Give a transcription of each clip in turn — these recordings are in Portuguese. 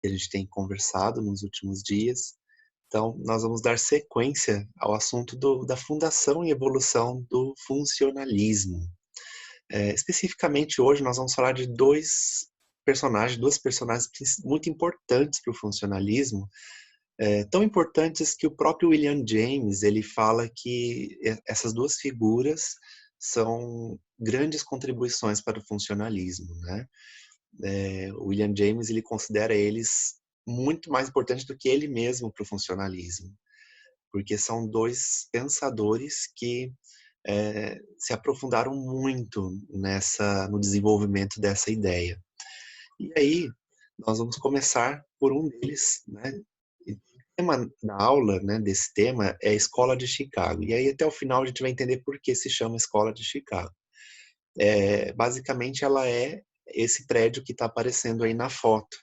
que a gente tem conversado nos últimos dias. Então, nós vamos dar sequência ao assunto da fundação e evolução do funcionalismo. Especificamente hoje nós vamos falar de duas personagens muito importantes para o funcionalismo, tão importantes que o próprio William James ele fala que essas duas figuras são grandes contribuições para o funcionalismo, né? O William James ele considera eles muito mais importantes do que ele mesmo para o funcionalismo, porque são dois pensadores que se aprofundaram muito no desenvolvimento dessa ideia. E aí, nós vamos começar por um deles, né? E o tema da aula, né, desse tema é a Escola de Chicago. E aí, até o final, a gente vai entender por que se chama Escola de Chicago. Basicamente, ela é esse prédio que está aparecendo aí na foto,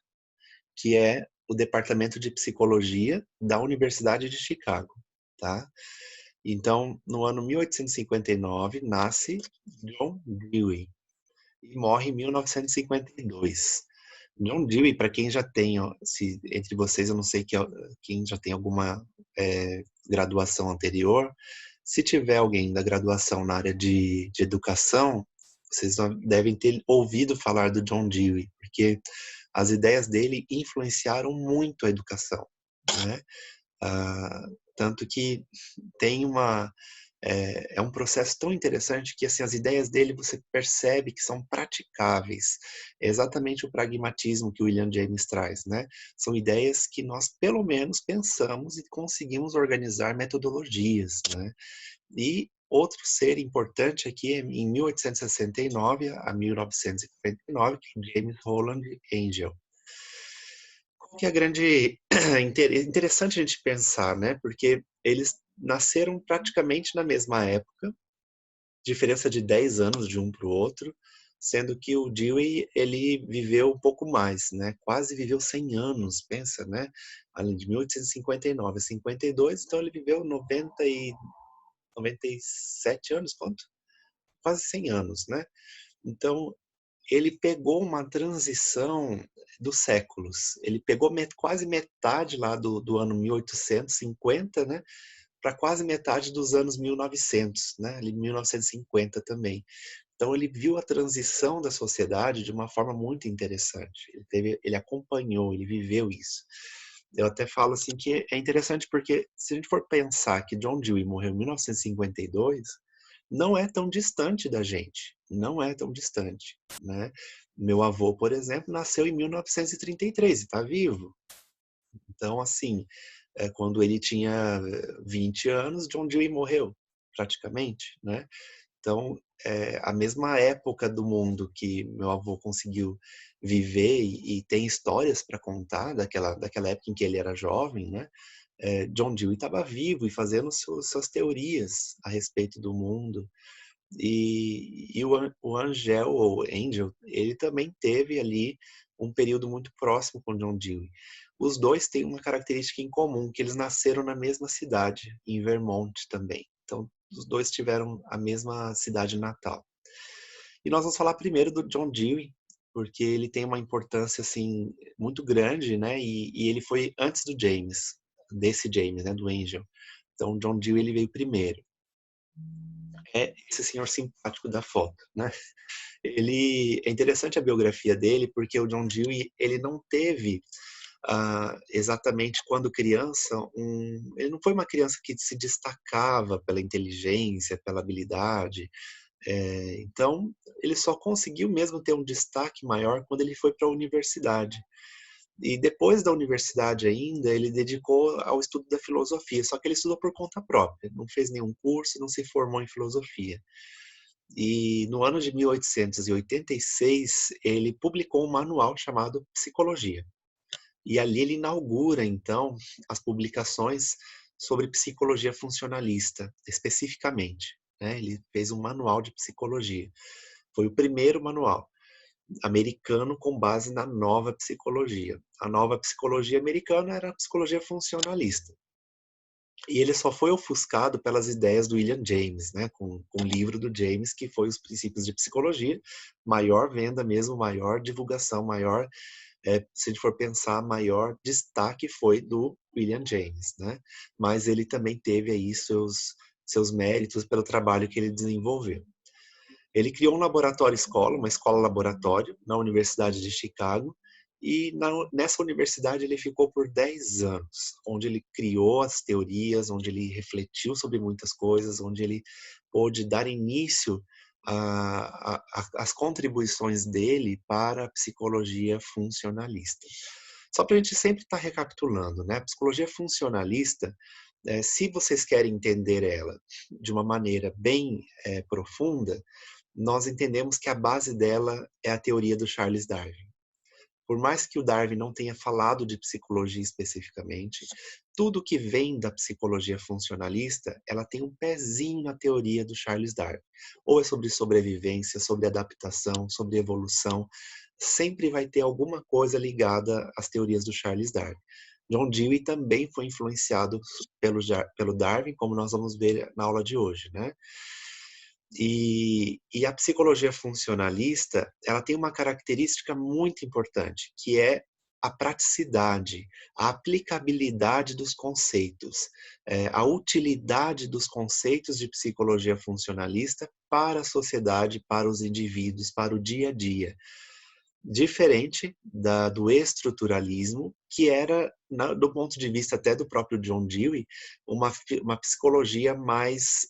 que é o Departamento de Psicologia da Universidade de Chicago, tá? Então, no ano 1859, nasce John Dewey e morre em 1952. John Dewey, para quem já tem, se entre vocês, eu não sei quem já tem alguma graduação anterior, se tiver alguém da graduação na área de educação, vocês devem ter ouvido falar do John Dewey, porque as ideias dele influenciaram muito a educação, né? Tanto que tem um processo tão interessante que assim, as ideias dele você percebe que são praticáveis. É exatamente o pragmatismo que o William James traz, né? São ideias que nós pelo menos pensamos e conseguimos organizar metodologias, né? E outro ser importante aqui é em 1869 a 1959, que é James Roland Angell. Qual que é a grande interessante a gente pensar, né? Porque eles nasceram praticamente na mesma época, diferença de 10 anos de um para o outro, sendo que o Dewey, ele viveu um pouco mais, né? Quase viveu 100 anos, pensa, né? Além de 1859 a 52, então ele viveu 97 anos, quanto? Quase 100 anos, né? Então, ele pegou uma transição dos séculos. Ele pegou quase metade lá do ano 1850, né? Para quase metade dos anos 1900, né? Ali 1950 também. Então ele viu a transição da sociedade de uma forma muito interessante. Ele acompanhou, ele viveu isso. Eu até falo assim que é interessante porque se a gente for pensar que John Dewey morreu em 1952, não é tão distante da gente, não é tão distante, né? Meu avô, por exemplo, nasceu em 1933 e está vivo. Então, assim, quando ele tinha 20 anos, John Dewey morreu, praticamente, né? Então, a mesma época do mundo que meu avô conseguiu viver e tem histórias para contar daquela época em que ele era jovem, né? John Dewey estava vivo e fazendo suas teorias a respeito do mundo. E o Angel, ou Angel, ele também teve ali um período muito próximo com John Dewey. Os dois têm uma característica em comum, que eles nasceram na mesma cidade, em Vermont também. Então, os dois tiveram a mesma cidade natal. E nós vamos falar primeiro do John Dewey, porque ele tem uma importância assim muito grande, né? E ele foi antes do James, desse James, né? Do Angel. Então, John Dewey ele veio primeiro. É esse senhor simpático da foto, né? É interessante a biografia dele, porque o John Dewey ele não teve exatamente quando criança, ele não foi uma criança que se destacava pela inteligência, pela habilidade. Então, ele só conseguiu mesmo ter um destaque maior quando ele foi para a universidade. E depois da universidade ainda, ele dedicou ao estudo da filosofia, só que ele estudou por conta própria, não fez nenhum curso, não se formou em filosofia. E no ano de 1886, ele publicou um manual chamado Psicologia. E ali ele inaugura, então, as publicações sobre psicologia funcionalista, especificamente, né? Ele fez um manual de psicologia. Foi o primeiro manual americano com base na nova psicologia. A nova psicologia americana era a psicologia funcionalista. E ele só foi ofuscado pelas ideias do William James, né? Com o livro do James, que foi Os Princípios de Psicologia, maior venda mesmo, maior divulgação, maior se a gente for pensar, maior destaque foi do William James, né? Mas ele também teve aí seus méritos pelo trabalho que ele desenvolveu. Ele criou um laboratório-escola, uma escola-laboratório, na Universidade de Chicago, e nessa universidade ele ficou por 10 anos, onde ele criou as teorias, onde ele refletiu sobre muitas coisas, onde ele pôde dar início às contribuições dele para a psicologia funcionalista. Só para a gente sempre estar recapitulando, né? A psicologia funcionalista, se vocês querem entender ela de uma maneira bem profunda, nós entendemos que a base dela é a teoria do Charles Darwin. Por mais que o Darwin não tenha falado de psicologia especificamente, tudo que vem da psicologia funcionalista, ela tem um pezinho na teoria do Charles Darwin. Ou é sobre sobrevivência, sobre adaptação, sobre evolução, sempre vai ter alguma coisa ligada às teorias do Charles Darwin. John Dewey também foi influenciado pelo Darwin, como nós vamos ver na aula de hoje, né? E a psicologia funcionalista, ela tem uma característica muito importante, que é a praticidade, a aplicabilidade dos conceitos, a utilidade dos conceitos de psicologia funcionalista para a sociedade, para os indivíduos, para o dia a dia. Diferente do estruturalismo, que era, do ponto de vista até do próprio John Dewey, uma psicologia mais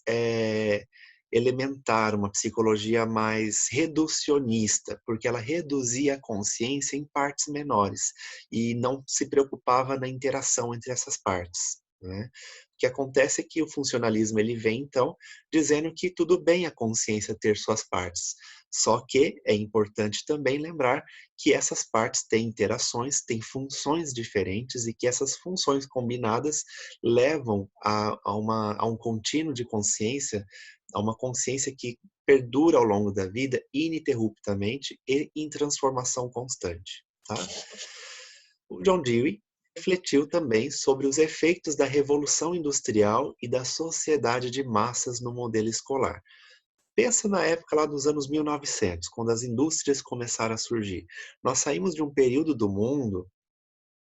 elementar, uma psicologia mais reducionista, porque ela reduzia a consciência em partes menores e não se preocupava na interação entre essas partes, né? O que acontece é que o funcionalismo ele vem, então, dizendo que tudo bem a consciência ter suas partes, só que é importante também lembrar que essas partes têm interações, têm funções diferentes e que essas funções combinadas levam a um contínuo de consciência, a uma consciência que perdura ao longo da vida ininterruptamente e em transformação constante. Tá? O John Dewey refletiu também sobre os efeitos da Revolução Industrial e da sociedade de massas no modelo escolar. Pensa na época lá dos anos 1900, quando as indústrias começaram a surgir. Nós saímos de um período do mundo,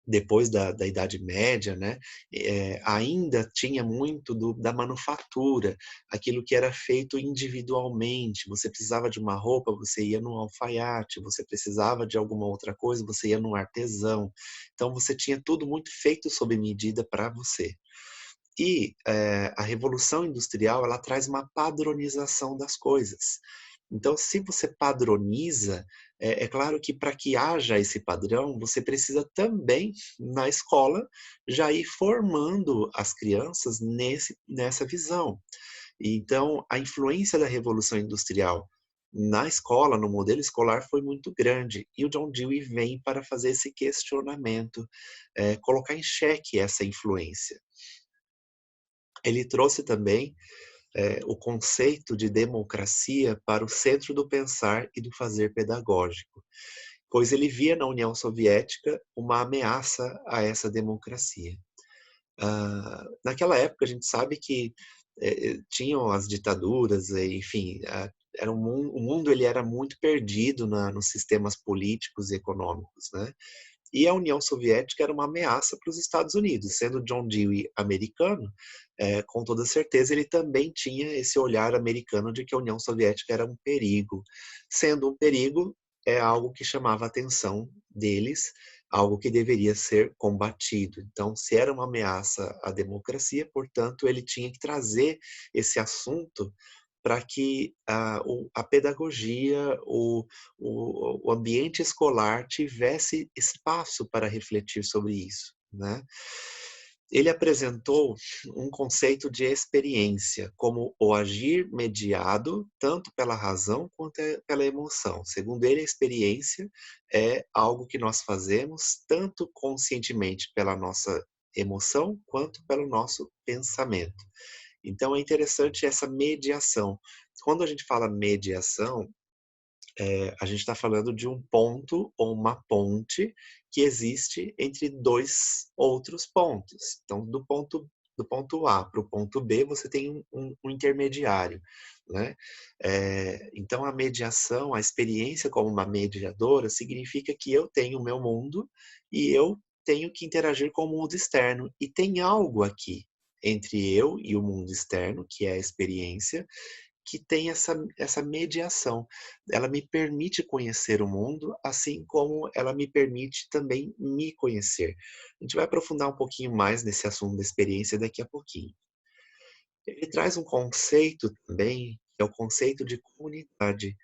depois da Idade Média, né, ainda tinha muito da manufatura, aquilo que era feito individualmente. Você precisava de uma roupa, você ia num alfaiate, você precisava de alguma outra coisa, você ia num artesão. Então você tinha tudo muito feito sob medida para você. E a Revolução Industrial, ela traz uma padronização das coisas. Então, se você padroniza, é claro que para que haja esse padrão, você precisa também, na escola, já ir formando as crianças nessa visão. Então, a influência da Revolução Industrial na escola, no modelo escolar, foi muito grande. E o John Dewey vem para fazer esse questionamento, colocar em xeque essa influência. Ele trouxe também o conceito de democracia para o centro do pensar e do fazer pedagógico, pois ele via na União Soviética uma ameaça a essa democracia. Naquela época, a gente sabe que tinham as ditaduras, enfim, o mundo ele era muito perdido nos sistemas políticos e econômicos, né? E a União Soviética era uma ameaça para os Estados Unidos. Sendo John Dewey americano, com toda certeza ele também tinha esse olhar americano de que a União Soviética era um perigo. Sendo um perigo, é algo que chamava a atenção deles, algo que deveria ser combatido. Então, se era uma ameaça à democracia, portanto, ele tinha que trazer esse assunto para que a pedagogia, o ambiente escolar tivesse espaço para refletir sobre isso, né? Ele apresentou um conceito de experiência como o agir mediado tanto pela razão quanto pela emoção. Segundo ele, a experiência é algo que nós fazemos tanto conscientemente pela nossa emoção quanto pelo nosso pensamento. Então é interessante essa mediação. Quando a gente fala mediação, a gente está falando de um ponto ou uma ponte que existe entre dois outros pontos. Então, do ponto do ponto A para o ponto B, você tem um intermediário, né. Então a mediação, a experiência como uma mediadora, significa que eu tenho o meu mundo e eu tenho que interagir com o mundo externo. E tem algo aqui entre eu e o mundo externo, que é a experiência, que tem essa mediação. Ela me permite conhecer o mundo, assim como ela me permite também me conhecer. A gente vai aprofundar um pouquinho mais nesse assunto da experiência daqui a pouquinho. Ele traz um conceito também, que é o conceito de comunidade.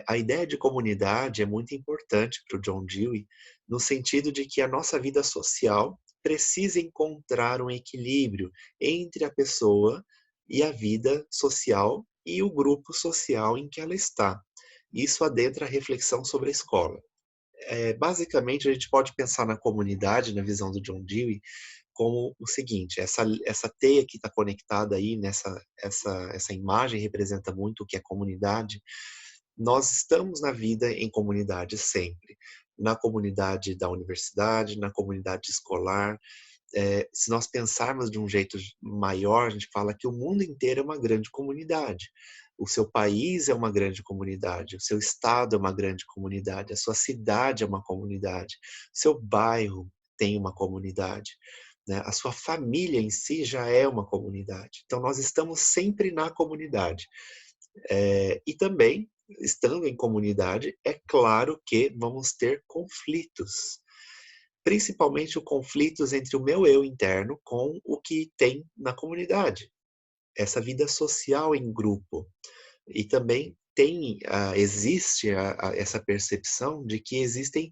A ideia de comunidade é muito importante para o John Dewey, no sentido de que a nossa vida social precisa encontrar um equilíbrio entre a pessoa e a vida social e o grupo social em que ela está. Isso adentra a reflexão sobre a escola. Basicamente, a gente pode pensar na comunidade, na visão do John Dewey, como o seguinte: essa teia que está conectada aí, essa imagem representa muito o que é comunidade. Nós estamos na vida em comunidade sempre, na comunidade da universidade, na comunidade escolar. Se nós pensarmos de um jeito maior, a gente fala que o mundo inteiro é uma grande comunidade. O seu país é uma grande comunidade, o seu estado é uma grande comunidade, a sua cidade é uma comunidade, o seu bairro tem uma comunidade, né? A sua família em si já é uma comunidade. Então nós estamos sempre na comunidade. E também, estando em comunidade, é claro que vamos ter conflitos. Principalmente o conflitos entre o meu eu interno com o que tem na comunidade. Essa vida social em grupo. E também existe essa percepção de que existem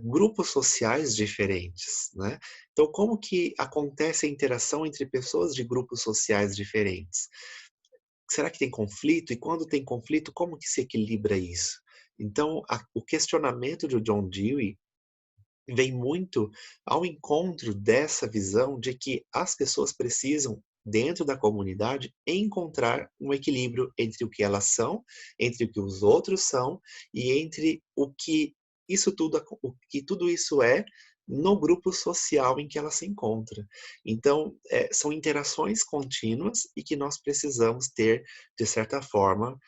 grupos sociais diferentes, né? Então, como que acontece a interação entre pessoas de grupos sociais diferentes? Será que tem conflito? E quando tem conflito, como que se equilibra isso? Então, o questionamento de John Dewey vem muito ao encontro dessa visão de que as pessoas precisam, dentro da comunidade, encontrar um equilíbrio entre o que elas são, entre o que os outros são e entre o que tudo isso é no grupo social em que ela se encontra. Então, são interações contínuas e que nós precisamos ter, de certa forma,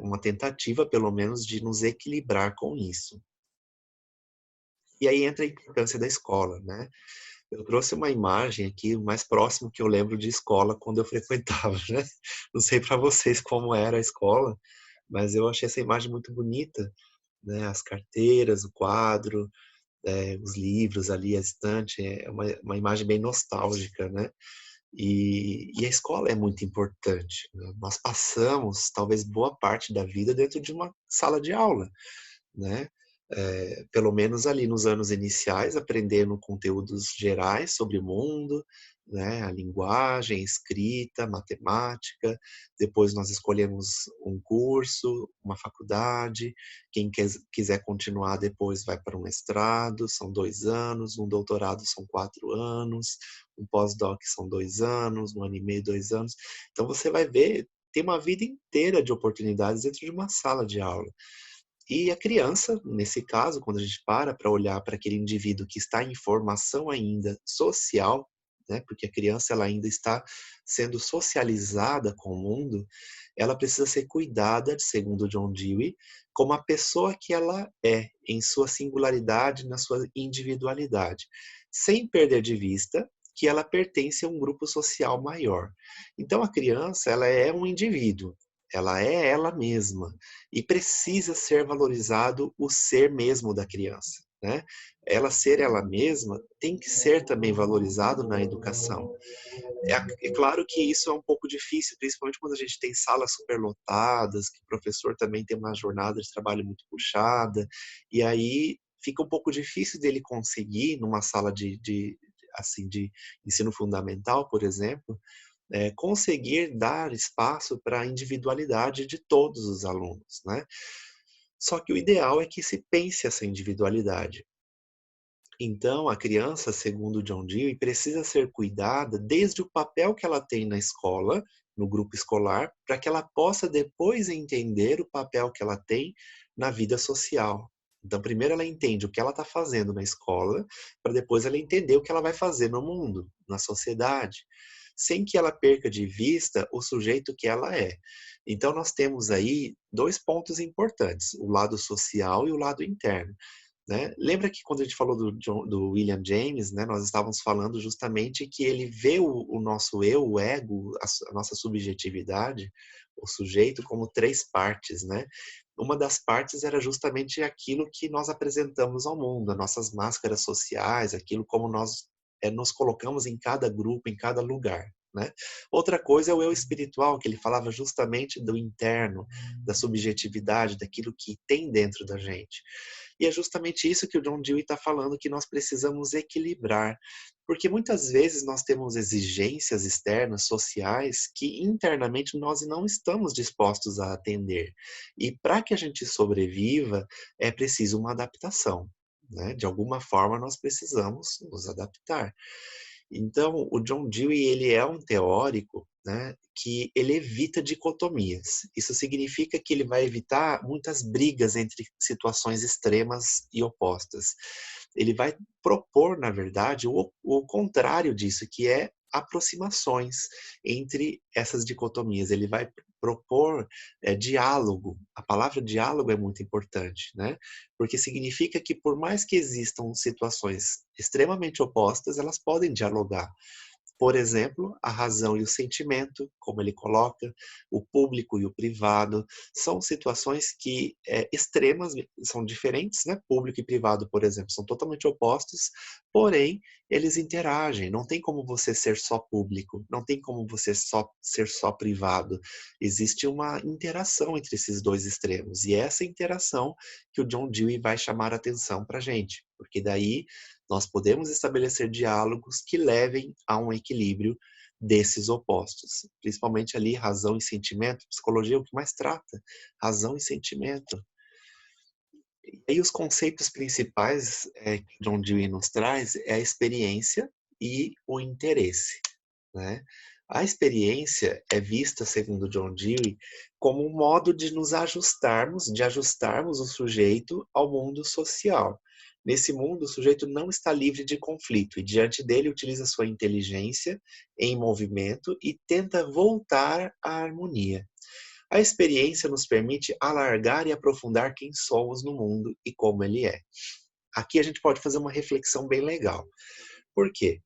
uma tentativa, pelo menos, de nos equilibrar com isso. E aí entra a importância da escola, né. Eu trouxe uma imagem aqui, o mais próximo que eu lembro de escola quando eu frequentava, né. Não sei para vocês como era a escola, mas eu achei essa imagem muito bonita, né, as carteiras, o quadro, os livros ali, a estante, é uma imagem bem nostálgica, né. E a escola é muito importante, né. Nós passamos talvez boa parte da vida dentro de uma sala de aula, né. Pelo menos ali nos anos iniciais, aprendendo conteúdos gerais sobre o mundo, né, a linguagem, escrita, matemática. Depois nós escolhemos um curso, uma faculdade. Quem quiser continuar depois vai para um mestrado, são 2 anos, um doutorado são 4 anos, um pós-doc são 2 anos, 1 ano e meio, 2 anos. Então você vai ver, tem uma vida inteira de oportunidades dentro de uma sala de aula. E a criança, nesse caso, quando a gente para olhar para aquele indivíduo que está em formação ainda social, né, porque a criança ela ainda está sendo socializada com o mundo, ela precisa ser cuidada, segundo John Dewey, como a pessoa que ela é, em sua singularidade, na sua individualidade, sem perder de vista que ela pertence a um grupo social maior. Então a criança, ela é um indivíduo, ela é ela mesma e precisa ser valorizado o ser mesmo da criança, né. Ela ser ela mesma tem que ser também valorizado na educação. É claro que isso é um pouco difícil, principalmente quando a gente tem salas superlotadas, que o professor também tem uma jornada de trabalho muito puxada, e aí fica um pouco difícil dele conseguir numa sala assim, de ensino fundamental, por exemplo, conseguir dar espaço para a individualidade de todos os alunos, né. Só que o ideal é que se pense essa individualidade. Então, a criança, segundo John Dewey, precisa ser cuidada desde o papel que ela tem na escola, no grupo escolar, para que ela possa depois entender o papel que ela tem na vida social. Então, primeiro ela entende o que ela está fazendo na escola, para depois ela entender o que ela vai fazer no mundo, na sociedade, sem que ela perca de vista o sujeito que ela é. Então, nós temos aí dois pontos importantes, o lado social e o lado interno. Né? Lembra que quando a gente falou do William James, né, nós estávamos falando justamente que ele vê o nosso eu, o ego, a nossa subjetividade, o sujeito, como três partes. Né? Uma das partes era justamente aquilo que nós apresentamos ao mundo, as nossas máscaras sociais, aquilo como nós nos colocamos em cada grupo, em cada lugar. Né? Outra coisa é o eu espiritual, que ele falava justamente do interno, da subjetividade, daquilo que tem dentro da gente. E é justamente isso que o John Dewey está falando, que nós precisamos equilibrar. Porque muitas vezes nós temos exigências externas, sociais, que internamente nós não estamos dispostos a atender. E para que a gente sobreviva, é preciso uma adaptação. Né? De alguma forma, nós precisamos nos adaptar. Então, o John Dewey, ele é um teórico, né, que ele evita dicotomias. Isso significa que ele vai evitar muitas brigas entre situações extremas e opostas. Ele vai propor, na verdade, o contrário disso, que é aproximações entre essas dicotomias. Ele vai propor diálogo. A palavra diálogo é muito importante, né? Porque significa que por mais que existam situações extremamente opostas, elas podem dialogar. Por exemplo, a razão e o sentimento, como ele coloca, o público e o privado, são situações que extremas, são diferentes, né? Público e privado, por exemplo, são totalmente opostos, porém, eles interagem. Não tem como você ser só público, não tem como você ser só privado. Existe uma interação entre esses dois extremos, e é essa interação que o John Dewey vai chamar a atenção para a gente, porque daí nós podemos estabelecer diálogos que levem a um equilíbrio desses opostos, principalmente ali razão e sentimento. Psicologia é o que mais trata, razão e sentimento. E aí os conceitos principais que John Dewey nos traz é a experiência e o interesse, né? A experiência é vista, segundo John Dewey, como um modo de nos ajustarmos, de ajustarmos o sujeito ao mundo social. Nesse mundo, o sujeito não está livre de conflito e diante dele utiliza sua inteligência em movimento e tenta voltar à harmonia. A experiência nos permite alargar e aprofundar quem somos no mundo e como ele é. Aqui a gente pode fazer uma reflexão bem legal. Por quê?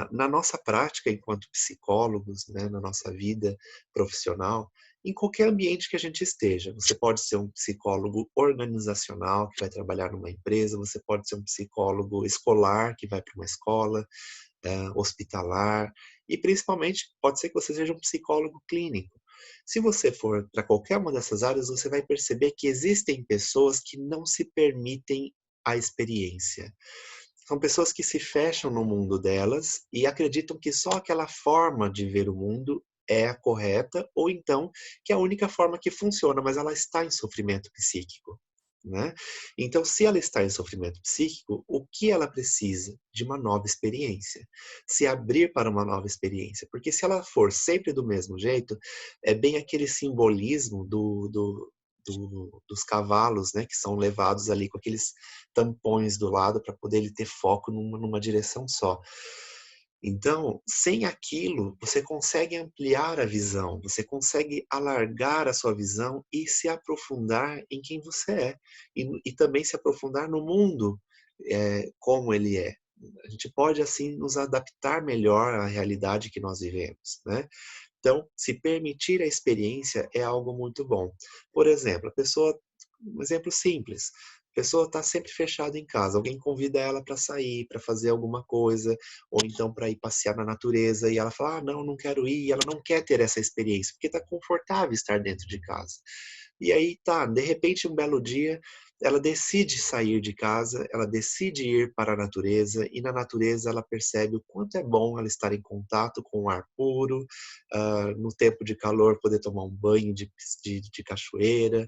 Na nossa prática enquanto psicólogos, né, na nossa vida profissional, em qualquer ambiente que a gente esteja. Você pode ser um psicólogo organizacional, que vai trabalhar numa empresa, você pode ser um psicólogo escolar, que vai para uma escola, hospitalar, e principalmente pode ser que você seja um psicólogo clínico. Se você for para qualquer uma dessas áreas, você vai perceber que existem pessoas que não se permitem a experiência. São pessoas que se fecham no mundo delas e acreditam que só aquela forma de ver o mundo é a correta, ou então que é a única forma que funciona, mas ela está em sofrimento psíquico. Né? Então, se ela está em sofrimento psíquico, o que ela precisa? De uma nova experiência. Se abrir para uma nova experiência. Porque se ela for sempre do mesmo jeito, é bem aquele simbolismo dos cavalos, né, que são levados ali com aqueles tampões do lado para poder ele ter foco numa direção só. Então, sem aquilo, você consegue ampliar a visão, você consegue alargar a sua visão e se aprofundar em quem você é. E também se aprofundar no mundo como ele é. A gente pode, assim, nos adaptar melhor à realidade que nós vivemos, né? Então, se permitir a experiência é algo muito bom. Por exemplo, um exemplo simples, a pessoa está sempre fechada em casa, alguém convida ela para sair, para fazer alguma coisa, ou então para ir passear na natureza, e ela fala, não, não quero ir, e ela não quer ter essa experiência, porque está confortável estar dentro de casa. E aí tá, de repente, um belo dia, ela decide sair de casa, ela decide ir para a natureza, e na natureza ela percebe o quanto é bom ela estar em contato com o ar puro, no tempo de calor poder tomar um banho de cachoeira,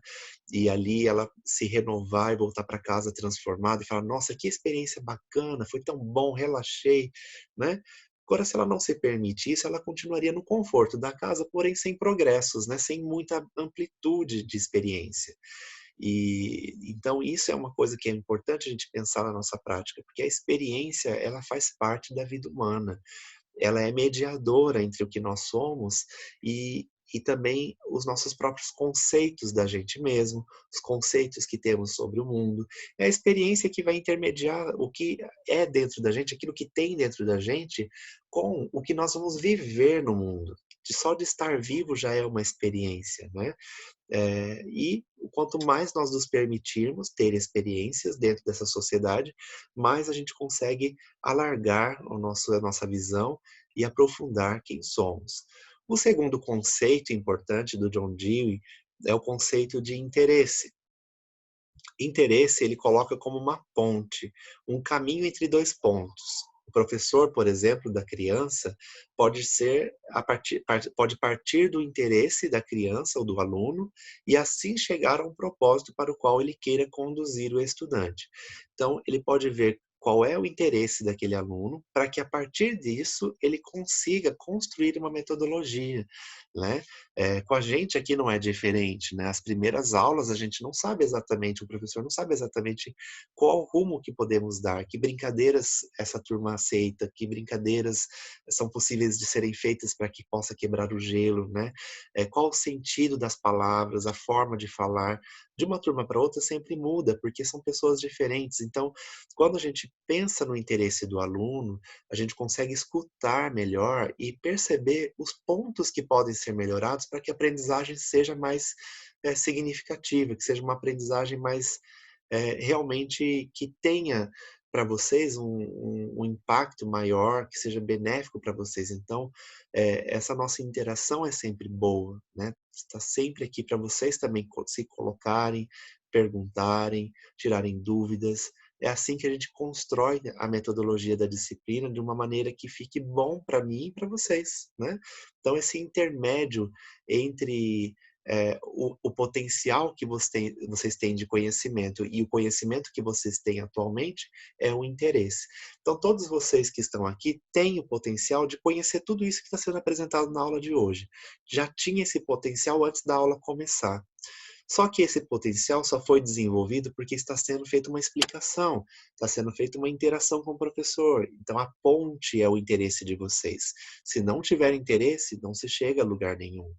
e ali ela se renovar e voltar para casa transformada e falar, nossa, que experiência bacana, foi tão bom, relaxei, né? Agora, se ela não se permite isso, ela continuaria no conforto da casa, porém sem progressos, né? Sem muita amplitude de experiência. E então isso é uma coisa que é importante a gente pensar na nossa prática, porque a experiência, ela faz parte da vida humana. Ela é mediadora entre o que nós somos e também os nossos próprios conceitos da gente mesmo, os conceitos que temos sobre o mundo. É a experiência que vai intermediar o que é dentro da gente, aquilo que tem dentro da gente, com o que nós vamos viver no mundo. Só de estar vivo já é uma experiência, né? E quanto mais nós nos permitirmos ter experiências dentro dessa sociedade, mais a gente consegue alargar a nossa visão e aprofundar quem somos. O segundo conceito importante do John Dewey é o conceito de interesse. Interesse ele coloca como uma ponte, um caminho entre dois pontos. O professor, por exemplo, da criança, pode partir do interesse da criança ou do aluno e assim chegar a um propósito para o qual ele queira conduzir o estudante. Então, ele pode ver qual é o interesse daquele aluno, para que a partir disso ele consiga construir uma metodologia, né? Com a gente aqui não é diferente, né? As primeiras aulas a gente não sabe exatamente, o professor não sabe exatamente qual rumo que podemos dar, que brincadeiras essa turma aceita, que brincadeiras são possíveis de serem feitas para que possa quebrar o gelo, né? Qual o sentido das palavras, a forma de falar. De uma turma para outra sempre muda, porque são pessoas diferentes. Então, quando a gente pensa no interesse do aluno, a gente consegue escutar melhor e perceber os pontos que podem ser melhorados para que a aprendizagem seja mais significativa, que seja uma aprendizagem mais realmente que tenha para vocês um impacto maior, que seja benéfico para vocês. Então, essa nossa interação é sempre boa, né? Está sempre aqui para vocês também se colocarem, perguntarem, tirarem dúvidas. É assim que a gente constrói a metodologia da disciplina de uma maneira que fique bom para mim e para vocês, né? Então, esse intermédio entre o potencial que vocês têm de conhecimento e o conhecimento que vocês têm atualmente é o interesse. Então, todos vocês que estão aqui têm o potencial de conhecer tudo isso que está sendo apresentado na aula de hoje. Já tinha esse potencial antes da aula começar. Só que esse potencial só foi desenvolvido porque está sendo feita uma explicação, está sendo feita uma interação com o professor. Então, a ponte é o interesse de vocês. Se não tiver interesse, não se chega a lugar nenhum.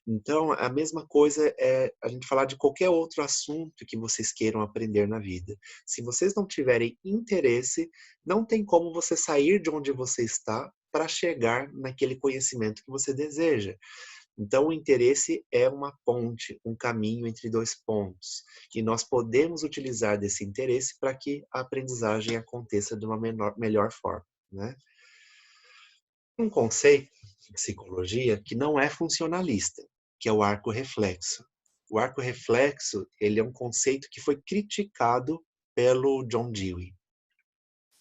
Então, a mesma coisa é a gente falar de qualquer outro assunto que vocês queiram aprender na vida. Se vocês não tiverem interesse, não tem como você sair de onde você está para chegar naquele conhecimento que você deseja. Então, o interesse é uma ponte, um caminho entre dois pontos. E nós podemos utilizar desse interesse para que a aprendizagem aconteça de uma melhor forma, né? Um conceito em psicologia que não é funcionalista, que é o arco reflexo. O arco reflexo, ele é um conceito que foi criticado pelo John Dewey.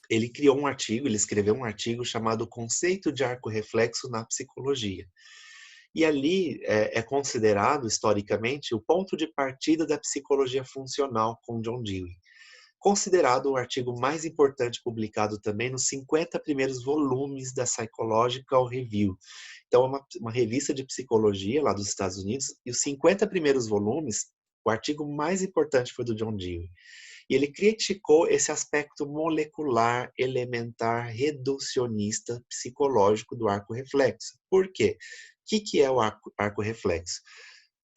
Ele criou um artigo, ele escreveu um artigo chamado Conceito de Arco Reflexo na Psicologia. E ali é considerado, historicamente, o ponto de partida da psicologia funcional com John Dewey. Considerado o artigo mais importante publicado também nos 50 primeiros volumes da Psychological Review. Então, é uma revista de psicologia lá dos Estados Unidos, e os 50 primeiros volumes, o artigo mais importante foi do John Dewey. E ele criticou esse aspecto molecular, elementar, reducionista, psicológico do arco reflexo. Por quê? O que é o arco reflexo?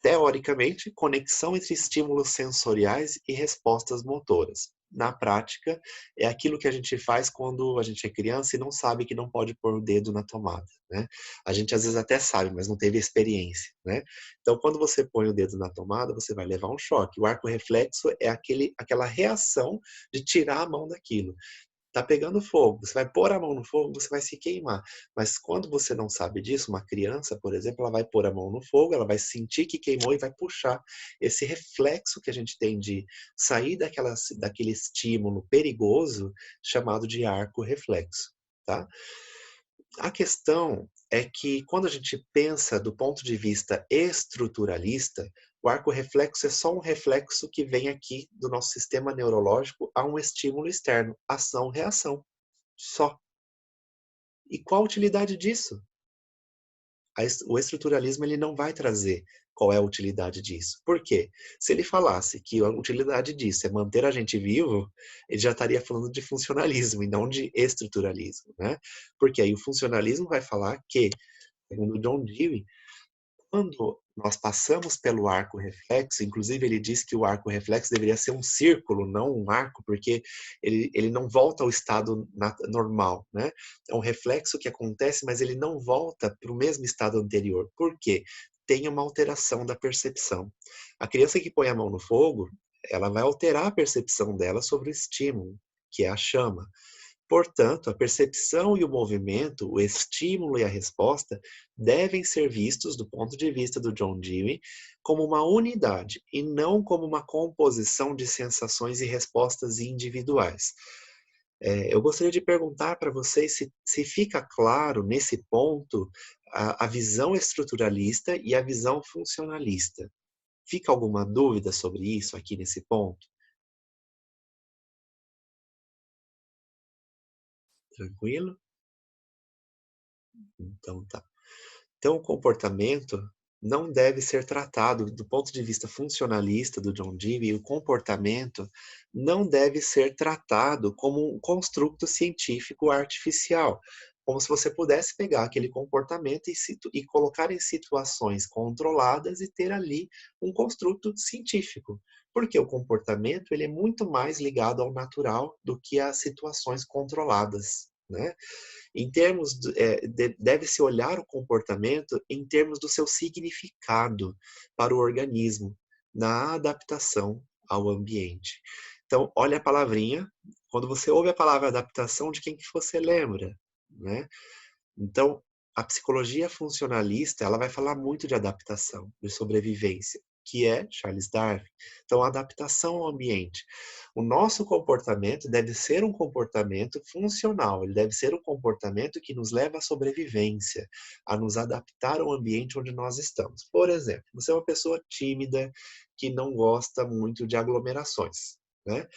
Teoricamente, conexão entre estímulos sensoriais e respostas motoras. Na prática, é aquilo que a gente faz quando a gente é criança e não sabe que não pode pôr o dedo na tomada, né? A gente às vezes até sabe, mas não teve experiência, né? Então, quando você põe o dedo na tomada, você vai levar um choque. O arco reflexo é aquela reação de tirar a mão daquilo. Tá pegando fogo, você vai pôr a mão no fogo, você vai se queimar. Mas quando você não sabe disso, uma criança, por exemplo, ela vai pôr a mão no fogo, ela vai sentir que queimou e vai puxar. Esse reflexo que a gente tem de sair daquele estímulo perigoso chamado de arco reflexo, tá? A questão é que quando a gente pensa do ponto de vista estruturalista, o arco reflexo é só um reflexo que vem aqui do nosso sistema neurológico a um estímulo externo, ação-reação, só. E qual a utilidade disso? O estruturalismo ele não vai trazer qual é a utilidade disso. Por quê? Se ele falasse que a utilidade disso é manter a gente vivo, ele já estaria falando de funcionalismo e não de estruturalismo, né? Porque aí o funcionalismo vai falar que, segundo John Dewey, quando nós passamos pelo arco reflexo, inclusive ele diz que o arco reflexo deveria ser um círculo, não um arco, porque ele não volta ao estado normal, né? É um reflexo que acontece, mas ele não volta para o mesmo estado anterior. Por quê? Tem uma alteração da percepção. A criança que põe a mão no fogo, ela vai alterar a percepção dela sobre o estímulo, que é a chama. Portanto, a percepção e o movimento, o estímulo e a resposta, devem ser vistos, do ponto de vista do John Dewey, como uma unidade e não como uma composição de sensações e respostas individuais. Eu gostaria de perguntar para vocês se fica claro, nesse ponto, a visão estruturalista e a visão funcionalista. Fica alguma dúvida sobre isso aqui nesse ponto? Tranquilo? Então tá. Então, o comportamento não deve ser tratado do ponto de vista funcionalista do John Dewey, o comportamento não deve ser tratado como um construto científico artificial, como se você pudesse pegar aquele comportamento e colocar em situações controladas e ter ali um construto científico. Porque o comportamento ele é muito mais ligado ao natural do que a situações controladas, né? Em termos deve-se olhar o comportamento em termos do seu significado para o organismo, na adaptação ao ambiente. Então, olha a palavrinha, quando você ouve a palavra adaptação, de quem que você lembra, né? Então, a psicologia funcionalista, ela vai falar muito de adaptação, de sobrevivência, que é Charles Darwin. Então, a adaptação ao ambiente. O nosso comportamento deve ser um comportamento funcional, ele deve ser um comportamento que nos leva à sobrevivência, a nos adaptar ao ambiente onde nós estamos. Por exemplo, você é uma pessoa tímida que não gosta muito de aglomerações, né?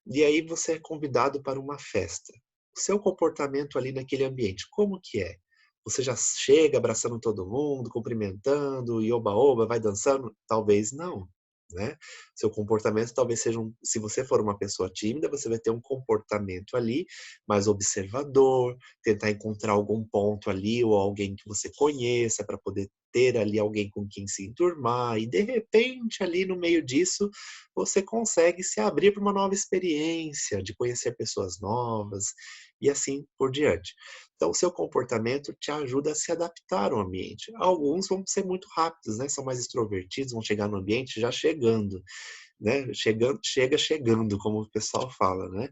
E aí você é convidado para uma festa. O seu comportamento ali naquele ambiente, como que é? Você já chega abraçando todo mundo, cumprimentando, e oba-oba, vai dançando? Talvez não, né? Seu comportamento talvez seja se você for uma pessoa tímida, você vai ter um comportamento ali mais observador, tentar encontrar algum ponto ali ou alguém que você conheça para poder ter ali alguém com quem se enturmar e de repente ali no meio disso você consegue se abrir para uma nova experiência, de conhecer pessoas novas e assim por diante. Então, o seu comportamento te ajuda a se adaptar ao ambiente. Alguns vão ser muito rápidos, né? São mais extrovertidos, vão chegar no ambiente já chegando, né? Chegando, como o pessoal fala, né?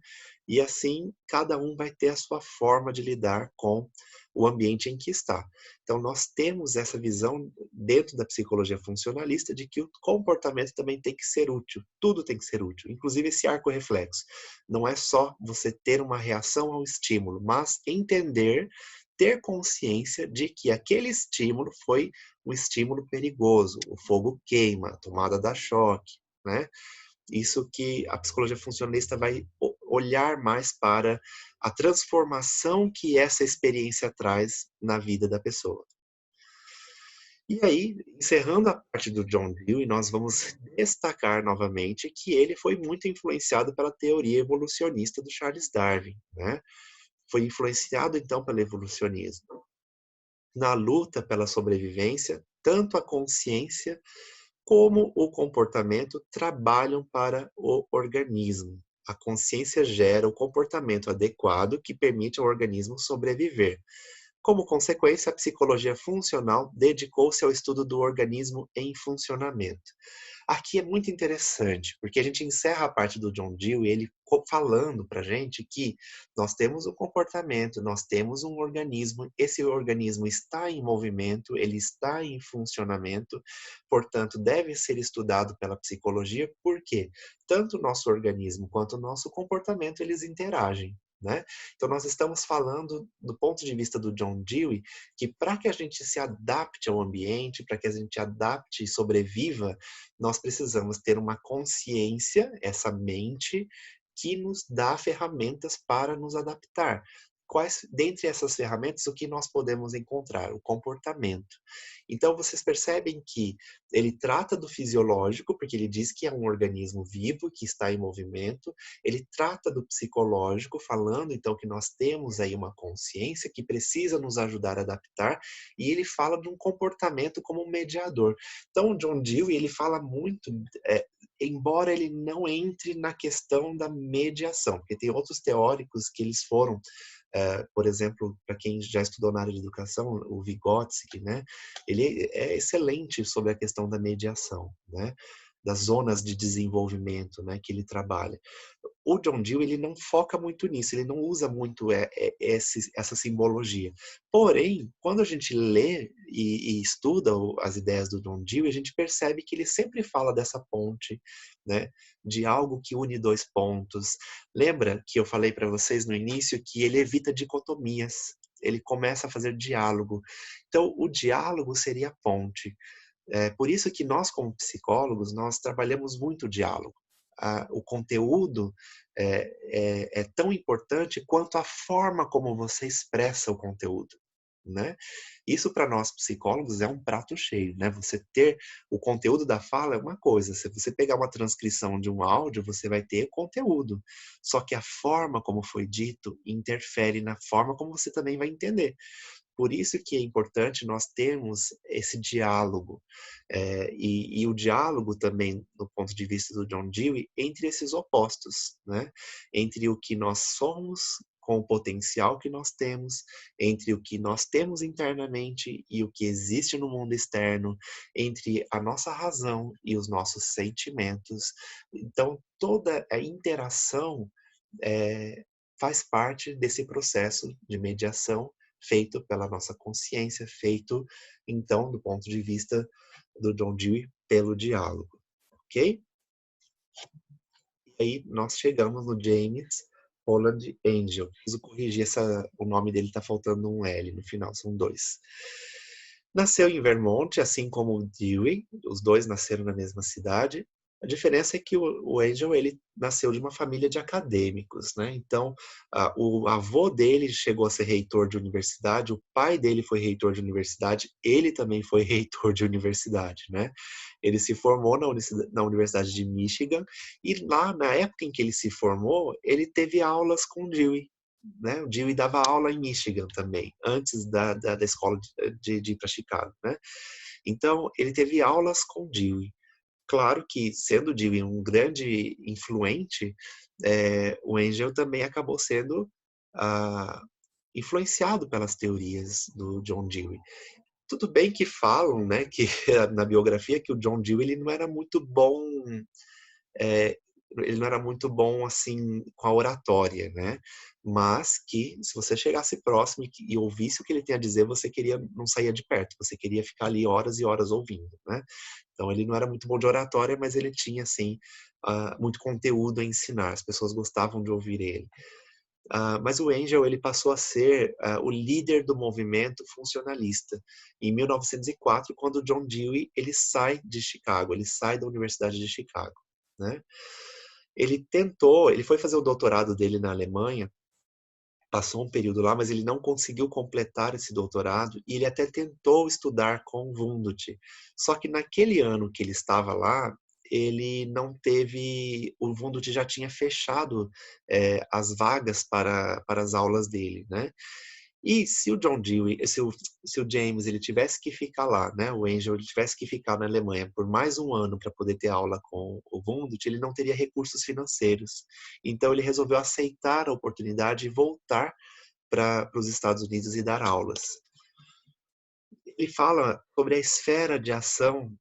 E assim, cada um vai ter a sua forma de lidar com o ambiente em que está. Então, nós temos essa visão dentro da psicologia funcionalista de que o comportamento também tem que ser útil. Tudo tem que ser útil, inclusive esse arco reflexo. Não é só você ter uma reação ao estímulo, mas entender, ter consciência de que aquele estímulo foi um estímulo perigoso. O fogo queima, a tomada dá choque, né? Isso que a psicologia funcionalista vai olhar mais para a transformação que essa experiência traz na vida da pessoa. E aí, encerrando a parte do John Dewey, nós vamos destacar novamente que ele foi muito influenciado pela teoria evolucionista do Charles Darwin, né? Foi influenciado então pelo evolucionismo. Na luta pela sobrevivência, tanto a consciência como o comportamento trabalham para o organismo. A consciência gera o comportamento adequado que permite ao organismo sobreviver. Como consequência, a psicologia funcional dedicou-se ao estudo do organismo em funcionamento. Aqui é muito interessante, porque a gente encerra a parte do John Dewey, ele falando para a gente que nós temos um comportamento, nós temos um organismo, esse organismo está em movimento, ele está em funcionamento, portanto, deve ser estudado pela psicologia, porque tanto o nosso organismo quanto o nosso comportamento, eles interagem. Né? Então, nós estamos falando do ponto de vista do John Dewey, que para que a gente se adapte ao ambiente, para que a gente adapte e sobreviva, nós precisamos ter uma consciência, essa mente, que nos dá ferramentas para nos adaptar. dentre essas ferramentas, o que nós podemos encontrar? O comportamento. Então, vocês percebem que ele trata do fisiológico, porque ele diz que é um organismo vivo, que está em movimento. Ele trata do psicológico, falando então que nós temos aí uma consciência que precisa nos ajudar a adaptar, e ele fala de um comportamento como um mediador. Então, o John Dewey, ele fala muito, embora ele não entre na questão da mediação, porque tem outros teóricos que eles foram, por exemplo, para quem já estudou na área de educação, o Vygotsky, né? Ele é excelente sobre a questão da mediação, né? Das zonas de desenvolvimento, né, que ele trabalha. O John Dewey, ele não foca muito nisso, ele não usa muito essa simbologia. Porém, quando a gente lê e estuda as ideias do John Dewey, a gente percebe que ele sempre fala dessa ponte, né, de algo que une dois pontos. Lembra que eu falei para vocês no início que ele evita dicotomias, ele começa a fazer diálogo. Então, o diálogo seria a ponte. É por isso que nós, como psicólogos, nós trabalhamos muito o diálogo. O conteúdo é tão importante quanto a forma como você expressa o conteúdo, né? Isso para nós psicólogos é um prato cheio, né? Você ter o conteúdo da fala é uma coisa. Se você pegar uma transcrição de um áudio, você vai ter conteúdo. Só que a forma como foi dito interfere na forma como você também vai entender. Por isso que é importante nós termos esse diálogo, e o diálogo também, do ponto de vista do John Dewey, entre esses opostos, né? Entre o que nós somos com o potencial que nós temos, entre o que nós temos internamente e o que existe no mundo externo, entre a nossa razão e os nossos sentimentos. Então, toda a interação faz parte desse processo de mediação feito pela nossa consciência, feito, então, do ponto de vista do John Dewey, pelo diálogo, ok? E aí nós chegamos no James Holland Angel. Preciso corrigir o nome dele, está faltando um L no final, são dois. Nasceu em Vermont, assim como o Dewey, os dois nasceram na mesma cidade. A diferença é que o Angel, ele nasceu de uma família de acadêmicos, né? Então, o avô dele chegou a ser reitor de universidade, o pai dele foi reitor de universidade, ele também foi reitor de universidade, né? Ele se formou na Universidade de Michigan e lá, na época em que ele se formou, ele teve aulas com o Dewey, né? O Dewey dava aula em Michigan também, antes da escola de ir para Chicago, né? Então, ele teve aulas com o Dewey. Claro que, sendo o Dewey um grande influente, o Angel também acabou sendo influenciado pelas teorias do John Dewey. Tudo bem que falam, né, que na biografia, que o John Dewey ele não era muito bom, ele não era muito bom assim com a oratória, né? Mas que se você chegasse próximo e ouvisse o que ele tem a dizer, você não saía de perto, você queria ficar ali horas e horas ouvindo, né? Então ele não era muito bom de oratória, mas ele tinha assim muito conteúdo a ensinar. As pessoas gostavam de ouvir ele. Mas o Angel ele passou a ser o líder do movimento funcionalista em 1904, quando o John Dewey ele sai de Chicago, ele sai da Universidade de Chicago, né? Ele foi fazer o doutorado dele na Alemanha, passou um período lá, mas ele não conseguiu completar esse doutorado e ele até tentou estudar com Wundt. Só que naquele ano que ele estava lá, ele não teve, o Wundt já tinha fechado as vagas para as aulas dele, né? E se o John Dewey, se o James ele tivesse que ficar lá, né, o Angel ele tivesse que ficar na Alemanha por mais um ano para poder ter aula com o Wundt, ele não teria recursos financeiros. Então ele resolveu aceitar a oportunidade e voltar para os Estados Unidos e dar aulas. Ele fala sobre a esfera de ação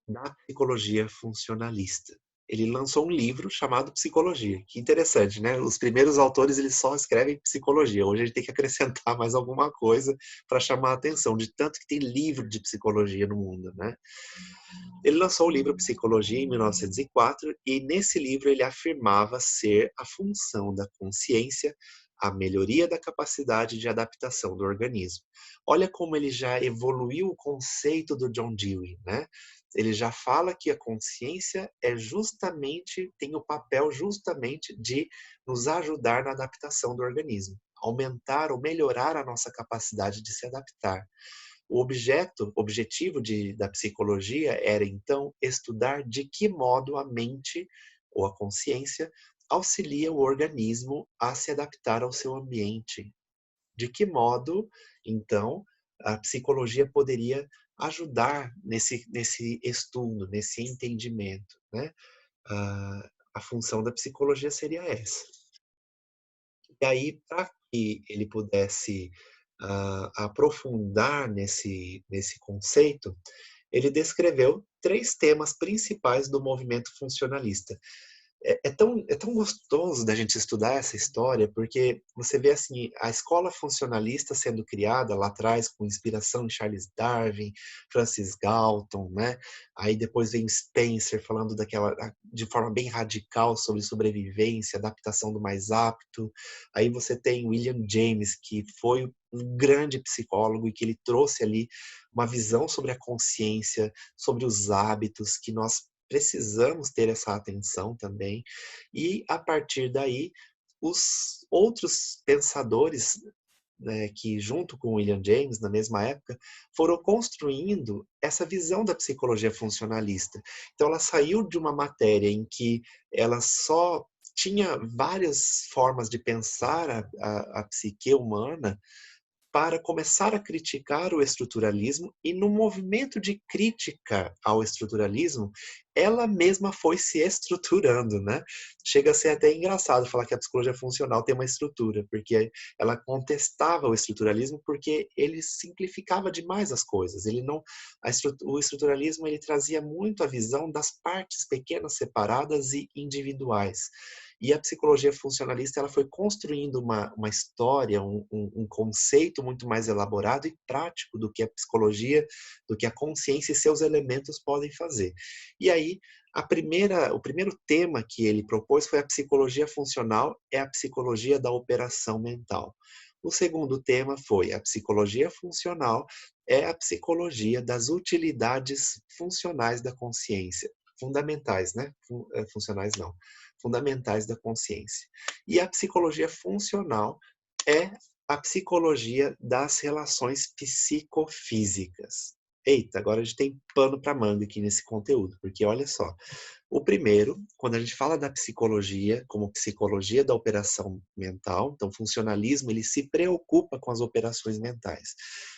da psicologia funcionalista. Ele lançou um livro chamado Psicologia. Que interessante, né? Os primeiros autores eles só escrevem psicologia. Hoje a gente tem que acrescentar mais alguma coisa para chamar a atenção, de tanto que tem livro de psicologia no mundo, né? Ele lançou o livro Psicologia em 1904 e nesse livro ele afirmava ser a função da consciência a melhoria da capacidade de adaptação do organismo. Olha como ele já evoluiu o conceito do John Dewey, né? Ele já fala que a consciência tem o papel justamente de nos ajudar na adaptação do organismo. aumentar ou melhorar a nossa capacidade de se adaptar. O objetivo da psicologia era, então, estudar de que modo a mente ou a consciência auxilia o organismo a se adaptar ao seu ambiente. De que modo, então, a psicologia poderia ajudar nesse estudo, nesse entendimento, né? A função da psicologia seria essa. E aí, para que ele pudesse aprofundar nesse conceito, ele descreveu 3 temas principais do movimento funcionalista. É tão gostoso da gente estudar essa história, porque você vê assim, a escola funcionalista sendo criada lá atrás com inspiração em Charles Darwin, Francis Galton, né? Aí depois vem Spencer falando de forma bem radical sobre sobrevivência, adaptação do mais apto. Aí você tem William James, que foi um grande psicólogo e que ele trouxe ali uma visão sobre a consciência, sobre os hábitos, que nós precisamos ter essa atenção também. E, a partir daí, os outros pensadores, né, que junto com William James, na mesma época, foram construindo essa visão da psicologia funcionalista. Então, ela saiu de uma matéria em que ela só tinha várias formas de pensar a psique humana, para começar a criticar o estruturalismo, e no movimento de crítica ao estruturalismo, ela mesma foi se estruturando, né? Chega a ser até engraçado falar que a psicologia funcional tem uma estrutura, porque ela contestava o estruturalismo porque ele simplificava demais as coisas. Ele não, o estruturalismo ele trazia muito a visão das partes pequenas, separadas e individuais. E a psicologia funcionalista ela foi construindo uma história, um conceito muito mais elaborado e prático do que a psicologia, do que a consciência e seus elementos podem fazer. E aí, o primeiro tema que ele propôs foi a psicologia funcional, é a psicologia da operação mental. O segundo tema foi a psicologia funcional, é a psicologia das utilidades funcionais da consciência. Fundamentais, né? Funcionais não. Fundamentais da consciência. E a psicologia funcional é a psicologia das relações psicofísicas. Eita, agora a gente tem pano para manga aqui nesse conteúdo, porque olha só, o primeiro, quando a gente fala da psicologia como psicologia da operação mental, então o funcionalismo ele se preocupa com as operações mentais.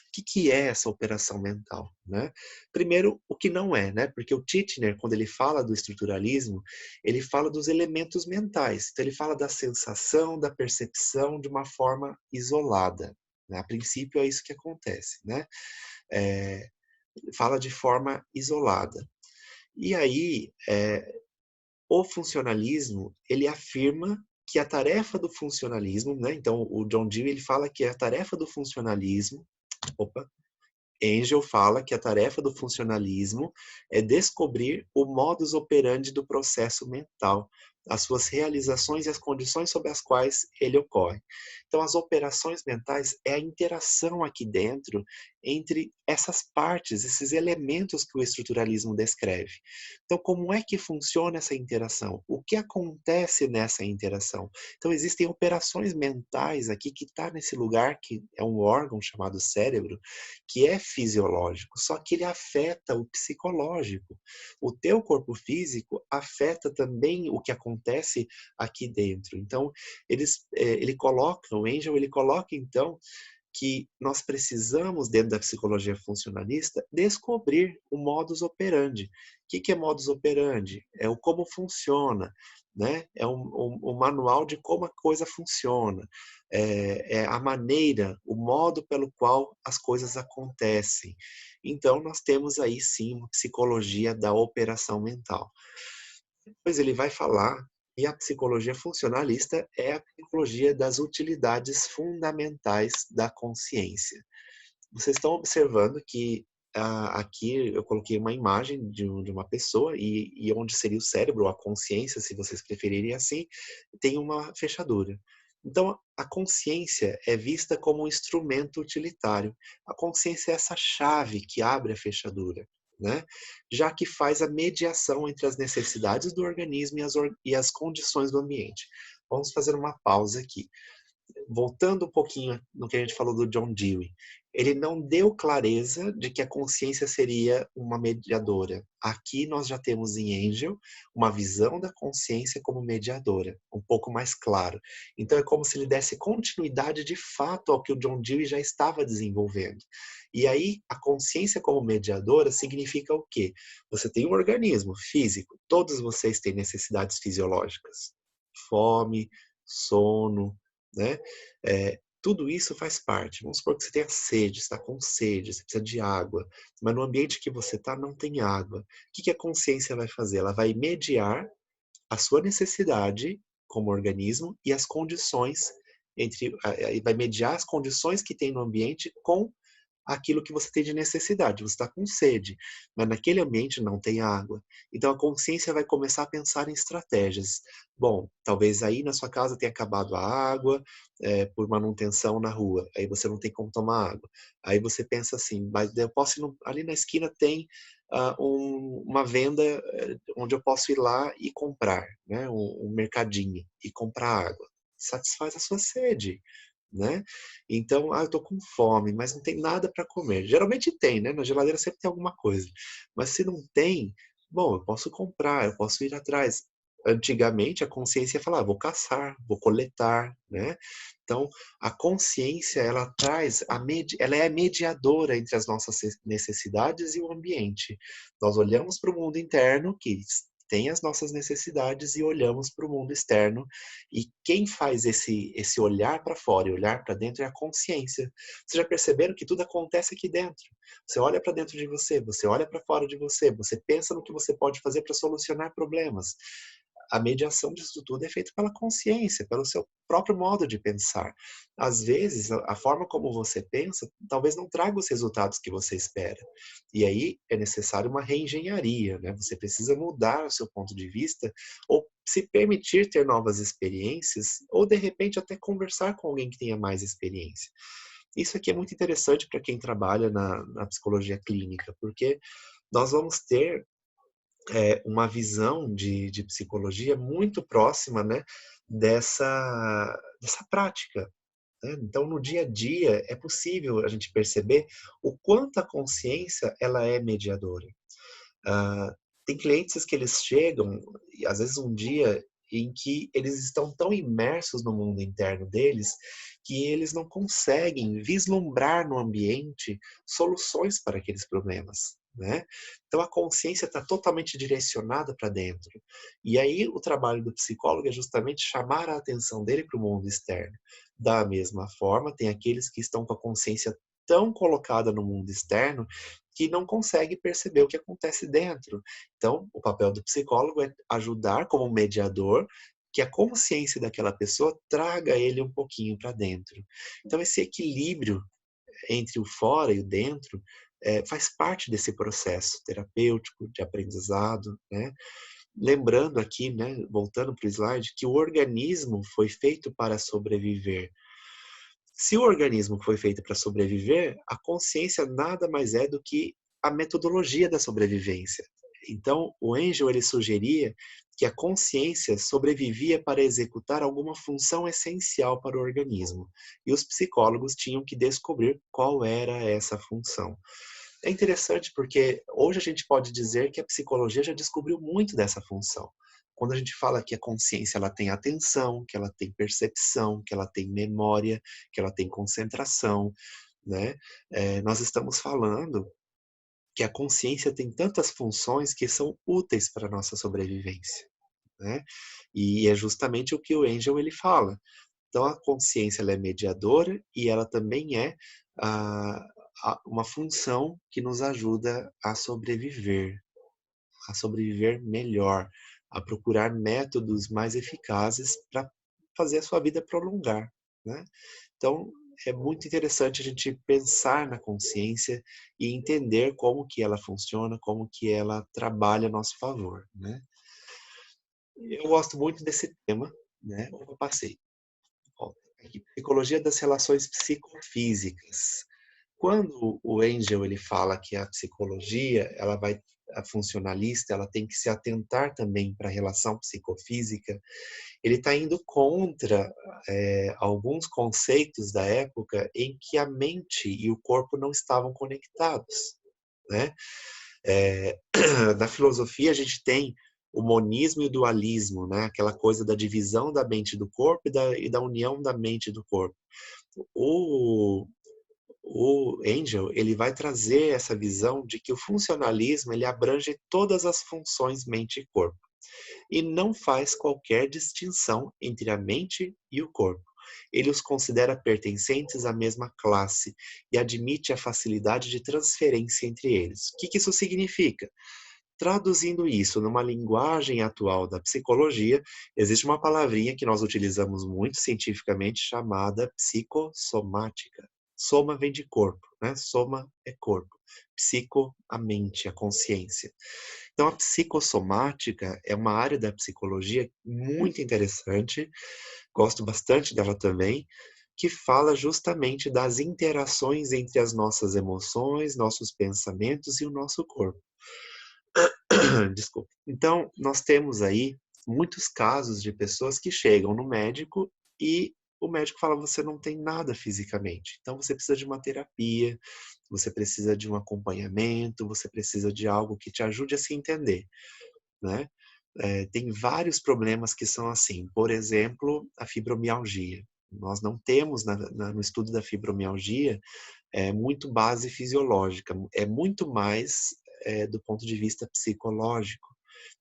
O que é essa operação mental, né? Primeiro, o que não é, né? Porque o Titchener, quando ele fala do estruturalismo, ele fala dos elementos mentais. Então ele fala da sensação, da percepção de uma forma isolada, né? A princípio é isso que acontece, né? Fala de forma isolada. E aí, o funcionalismo, ele afirma que a tarefa do funcionalismo, né? Então o John Dewey ele fala que a tarefa do funcionalismo, Engel fala que a tarefa do funcionalismo é descobrir o modus operandi do processo mental, as suas realizações e as condições sob as quais ele ocorre. Então, as operações mentais é a interação aqui dentro entre essas partes, esses elementos que o estruturalismo descreve. Então, como é que funciona essa interação? O que acontece nessa interação? Então, existem operações mentais aqui que está nesse lugar, que é um órgão chamado cérebro, que é fisiológico, só que ele afeta o psicológico. O teu corpo físico afeta também o que acontece aqui dentro. Então, o Engel, ele coloca, então, que nós precisamos, dentro da psicologia funcionalista, descobrir o modus operandi. O que é modus operandi? É o como funciona, né? É um manual de como a coisa funciona. É a maneira, o modo pelo qual as coisas acontecem. Então, nós temos aí sim uma psicologia da operação mental. Depois ele vai falar que a psicologia funcionalista é a psicologia das utilidades fundamentais da consciência. Vocês estão observando que aqui eu coloquei uma imagem de uma pessoa e onde seria o cérebro, ou a consciência, se vocês preferirem assim, tem uma fechadura. Então, a consciência é vista como um instrumento utilitário. A consciência é essa chave que abre a fechadura, né? Já que faz a mediação entre as necessidades do organismo e as condições do ambiente. Vamos fazer uma pausa aqui. voltando um pouquinho no que a gente falou do John Dewey, ele não deu clareza de que a consciência seria uma mediadora. Aqui nós já temos em Angel uma visão da consciência como mediadora, um pouco mais claro. Então é como se ele desse continuidade de fato ao que o John Dewey já estava desenvolvendo. E aí a consciência como mediadora significa o quê? Você tem um organismo físico, todos vocês têm necessidades fisiológicas. Fome, sono, né? Tudo isso faz parte. Vamos supor que você tenha sede, está com sede, você precisa de água, mas no ambiente que você está não tem água. O que a consciência vai fazer? Ela vai mediar a sua necessidade como organismo e as condições vai mediar as condições que tem no ambiente com aquilo que você tem de necessidade. Você está com sede, mas naquele ambiente não tem água. Então a consciência vai começar a pensar em estratégias. Bom, talvez aí na sua casa tenha acabado a água por manutenção na rua. Aí você não tem como tomar água. Aí você pensa assim, mas eu posso ir ali na esquina tem uma venda onde eu posso ir lá e comprar, né? Um mercadinho e comprar água. Satisfaz a sua sede, né? Então, eu tô com fome, mas não tem nada para comer. Geralmente tem, né? Na geladeira sempre tem alguma coisa. Mas se não tem, bom, eu posso comprar, eu posso ir atrás. Antigamente a consciência ia falar, vou caçar, vou coletar, né? Então, a consciência, ela traz, ela é a mediadora entre as nossas necessidades e o ambiente. Nós olhamos para o mundo interno, que tem as nossas necessidades, e olhamos para o mundo externo, e quem faz esse olhar para fora e olhar para dentro é a consciência. Vocês já perceberam que tudo acontece aqui dentro? Você olha para dentro de você olha para fora de você pensa no que você pode fazer para solucionar problemas. A mediação disso tudo é feita pela consciência, pelo seu próprio modo de pensar. Às vezes, a forma como você pensa talvez não traga os resultados que você espera. E aí é necessário uma reengenharia, né? Você precisa mudar o seu ponto de vista ou se permitir ter novas experiências ou, de repente, até conversar com alguém que tenha mais experiência. Isso aqui é muito interessante para quem trabalha na psicologia clínica, porque nós vamos ter uma visão de psicologia muito próxima, né, dessa prática. Né? Então, no dia a dia, é possível a gente perceber o quanto a consciência ela é mediadora. Ah, tem clientes que eles chegam, e às vezes um dia em que eles estão tão imersos no mundo interno deles que eles não conseguem vislumbrar no ambiente soluções para aqueles problemas, né? Então a consciência está totalmente direcionada para dentro. E aí o trabalho do psicólogo é justamente chamar a atenção dele para o mundo externo. Da mesma forma, tem aqueles que estão com a consciência tão colocada no mundo externo que não consegue perceber o que acontece dentro. Então, o papel do psicólogo é ajudar como mediador que a consciência daquela pessoa traga ele um pouquinho para dentro. Então, esse equilíbrio entre o fora e o dentro faz parte desse processo terapêutico, de aprendizado, né? Lembrando aqui, né, voltando para o slide, que o organismo foi feito para sobreviver. Se o organismo foi feito para sobreviver, a consciência nada mais é do que a metodologia da sobrevivência. Então, o Angel ele sugeria que a consciência sobrevivia para executar alguma função essencial para o organismo, e os psicólogos tinham que descobrir qual era essa função. É interessante porque hoje a gente pode dizer que a psicologia já descobriu muito dessa função. Quando a gente fala que a consciência ela tem atenção, que ela tem percepção, que ela tem memória, que ela tem concentração, né? Nós estamos falando que a consciência tem tantas funções que são úteis para a nossa sobrevivência, né? E é justamente o que o Angel ele fala. Então a consciência ela é mediadora e ela também é ah, uma função que nos ajuda a sobreviver melhor, a procurar métodos mais eficazes para fazer a sua vida prolongar, né? Então, é muito interessante a gente pensar na consciência e entender como que ela funciona, como que ela trabalha a nosso favor, né? Eu gosto muito desse tema, né? Eu passei. Ó, aqui, psicologia das relações psicofísicas. quando o Engel ele fala que a psicologia, a funcionalista, ela tem que se atentar também para a relação psicofísica, ele está indo contra alguns conceitos da época em que a mente e o corpo não estavam conectados, né? Na filosofia a gente tem o monismo e o dualismo, né? Aquela coisa da divisão da mente e do corpo e da união da mente e do corpo. O, o Engel, ele vai trazer essa visão de que o funcionalismo ele abrange todas as funções mente e corpo e não faz qualquer distinção entre a mente e o corpo. Ele os considera pertencentes à mesma classe e admite a facilidade de transferência entre eles. O que isso significa? Traduzindo isso numa linguagem atual da psicologia, existe uma palavrinha que nós utilizamos muito cientificamente chamada psicossomática. Soma vem de corpo, né? Soma é corpo. Psico, a mente, a consciência. Então, a psicossomática é uma área da psicologia muito interessante, gosto bastante dela também, que fala justamente das interações entre as nossas emoções, nossos pensamentos e o nosso corpo. Desculpa. Então, nós temos aí muitos casos de pessoas que chegam no médico e o médico fala: você não tem nada fisicamente, então você precisa de uma terapia, você precisa de um acompanhamento, você precisa de algo que te ajude a se entender, né? Tem vários problemas que são assim, por exemplo, a fibromialgia. Nós não temos no estudo da fibromialgia muito base fisiológica, é muito mais do ponto de vista psicológico.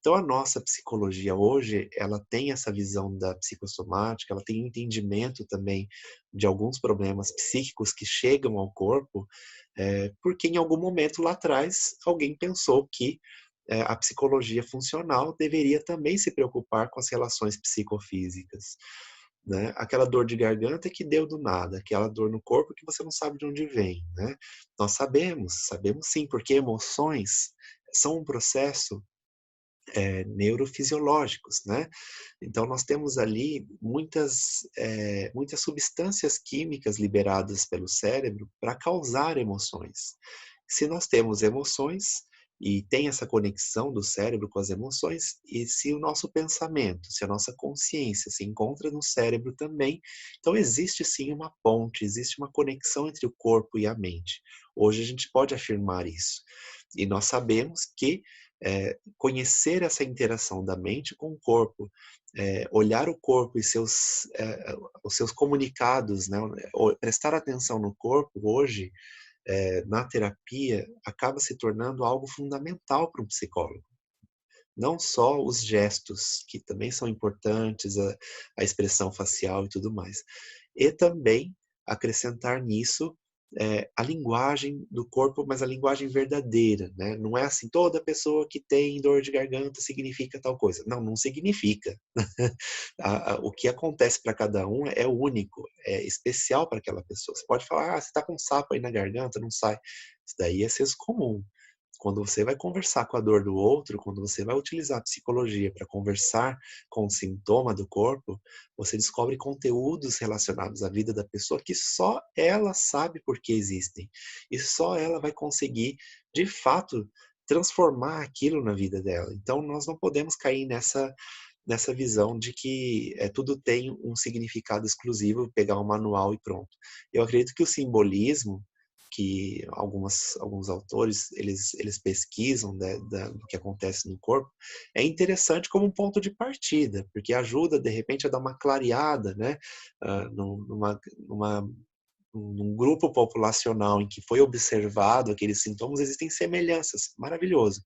Então, a nossa psicologia hoje, ela tem essa visão da psicossomática, ela tem um entendimento também de alguns problemas psíquicos que chegam ao corpo, porque em algum momento lá atrás alguém pensou que a psicologia funcional deveria também se preocupar com as relações psicofísicas, né? Aquela dor de garganta que deu do nada, aquela dor no corpo que você não sabe de onde vem, né? Nós sabemos sim, porque emoções são um processo neurofisiológicos, né? Então nós temos ali muitas substâncias químicas liberadas pelo cérebro para causar emoções. Se nós temos emoções e tem essa conexão do cérebro com as emoções, e se o nosso pensamento, se a nossa consciência se encontra no cérebro também, então existe sim uma ponte, existe uma conexão entre o corpo e a mente. Hoje a gente pode afirmar isso. E nós sabemos que conhecer essa interação da mente com o corpo, olhar o corpo e os seus comunicados, né? Prestar atenção no corpo hoje, na terapia, acaba se tornando algo fundamental para um psicólogo. Não só os gestos, que também são importantes, a expressão facial e tudo mais. E também acrescentar nisso a linguagem do corpo, mas a linguagem verdadeira, né? Não é assim, toda pessoa que tem dor de garganta significa tal coisa. Não, não significa. O que acontece para cada um é único, é especial para aquela pessoa. Você pode falar, você está com um sapo aí na garganta, não sai. Isso daí é senso comum. Quando você vai conversar com a dor do outro, quando você vai utilizar a psicologia para conversar com o sintoma do corpo, você descobre conteúdos relacionados à vida da pessoa que só ela sabe por que existem. E só ela vai conseguir, de fato, transformar aquilo na vida dela. Então, nós não podemos cair nessa visão de que tudo tem um significado exclusivo, pegar um manual e pronto. Eu acredito que o simbolismo que alguns autores eles pesquisam do que acontece no corpo, é interessante como um ponto de partida, porque ajuda, de repente, a dar uma clareada, né? Num grupo populacional em que foi observado aqueles sintomas, existem semelhanças, maravilhoso.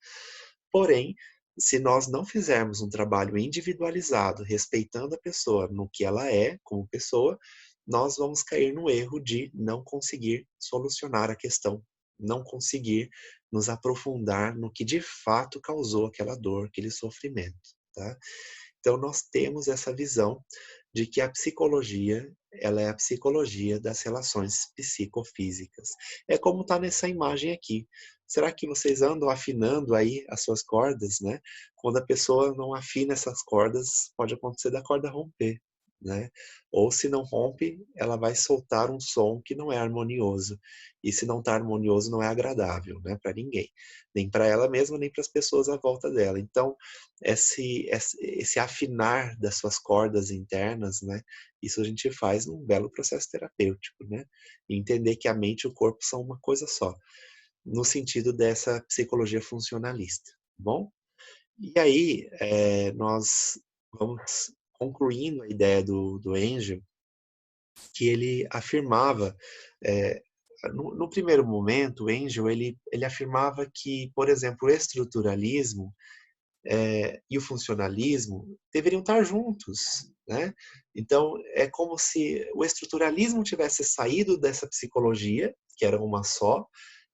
Porém, se nós não fizermos um trabalho individualizado, respeitando a pessoa no que ela é como pessoa, nós vamos cair no erro de não conseguir solucionar a questão, não conseguir nos aprofundar no que de fato causou aquela dor, aquele sofrimento, tá? Então nós temos essa visão de que a psicologia, ela é a psicologia das relações psicofísicas. É como está nessa imagem aqui. Será que vocês andam afinando aí as suas cordas, né? Quando a pessoa não afina essas cordas, pode acontecer da corda romper, né? Ou se não rompe, ela vai soltar um som que não é harmonioso. E se não está harmonioso, não é agradável, né, para ninguém. Nem para ela mesma, nem para as pessoas à volta dela. Então, esse afinar das suas cordas internas, né, isso a gente faz num belo processo terapêutico, né? E entender que a mente e o corpo são uma coisa só, no sentido dessa psicologia funcionalista, tá bom? E aí, nós vamos concluindo a ideia do Engel, que ele afirmava, no primeiro momento, o Engel, ele afirmava que, por exemplo, o estruturalismo e o funcionalismo deveriam estar juntos, né? Então, é como se o estruturalismo tivesse saído dessa psicologia, que era uma só,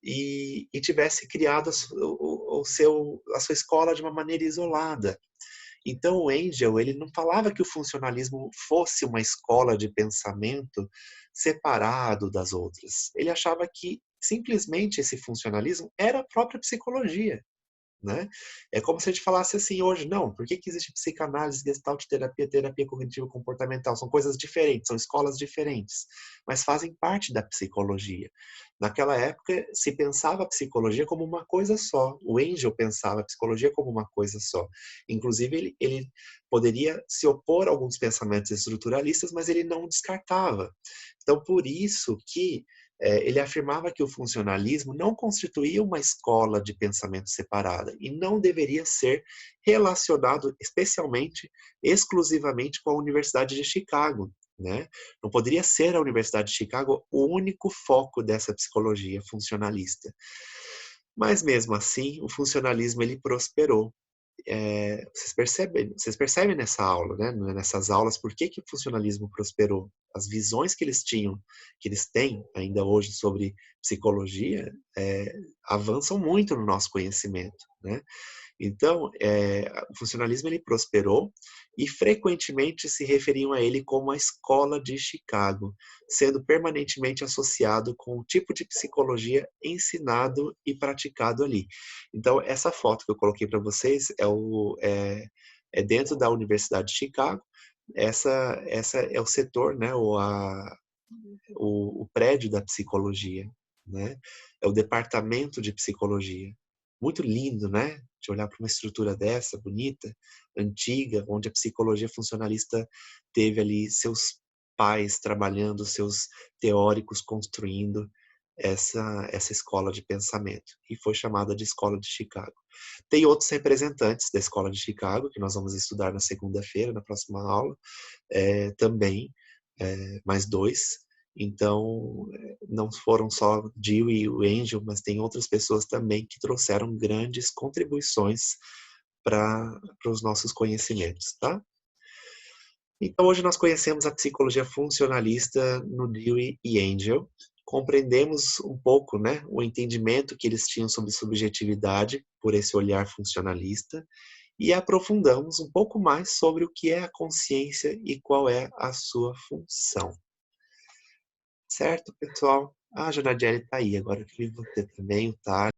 e tivesse criado a sua escola de uma maneira isolada. Então, o Engel, ele não falava que o funcionalismo fosse uma escola de pensamento separado das outras. Ele achava que simplesmente esse funcionalismo era a própria psicologia, né? É como se a gente falasse assim hoje, não, por que que existe psicanálise, gestalt terapia, terapia cognitivo comportamental? São coisas diferentes, são escolas diferentes, mas fazem parte da psicologia. Naquela época, se pensava a psicologia como uma coisa só. O Engel pensava a psicologia como uma coisa só. Inclusive, ele poderia se opor a alguns pensamentos estruturalistas, mas ele não descartava. Então, por isso que ele afirmava que o funcionalismo não constituía uma escola de pensamento separada e não deveria ser relacionado especialmente, exclusivamente com a Universidade de Chicago, né? Não poderia ser a Universidade de Chicago o único foco dessa psicologia funcionalista. Mas mesmo assim, o funcionalismo ele prosperou. Vocês percebem nessa aula, né? Nessas aulas, por que que o funcionalismo prosperou? As visões que eles tinham, que eles têm ainda hoje sobre psicologia, avançam muito no nosso conhecimento, né? Então, o funcionalismo ele prosperou e frequentemente se referiam a ele como a escola de Chicago, sendo permanentemente associado com o tipo de psicologia ensinado e praticado ali. Então, essa foto que eu coloquei para vocês é dentro da Universidade de Chicago. Essa é o setor, né, o prédio da psicologia, né? É o departamento de psicologia. Muito lindo, né? De olhar para uma estrutura dessa, bonita, antiga, onde a psicologia funcionalista teve ali seus pais trabalhando, seus teóricos construindo essa escola de pensamento, e foi chamada de Escola de Chicago. Tem outros representantes da Escola de Chicago, que nós vamos estudar na segunda-feira, na próxima aula, também, mais dois. Então, não foram só Jill e o Angel, mas tem outras pessoas também que trouxeram grandes contribuições para os nossos conhecimentos, tá? Então, hoje nós conhecemos a psicologia funcionalista no Dewey e Angel, compreendemos um pouco, né, o entendimento que eles tinham sobre subjetividade por esse olhar funcionalista e aprofundamos um pouco mais sobre o que é a consciência e qual é a sua função. Certo, pessoal? A Jonadiele está aí, agora eu queria você também, o Thales.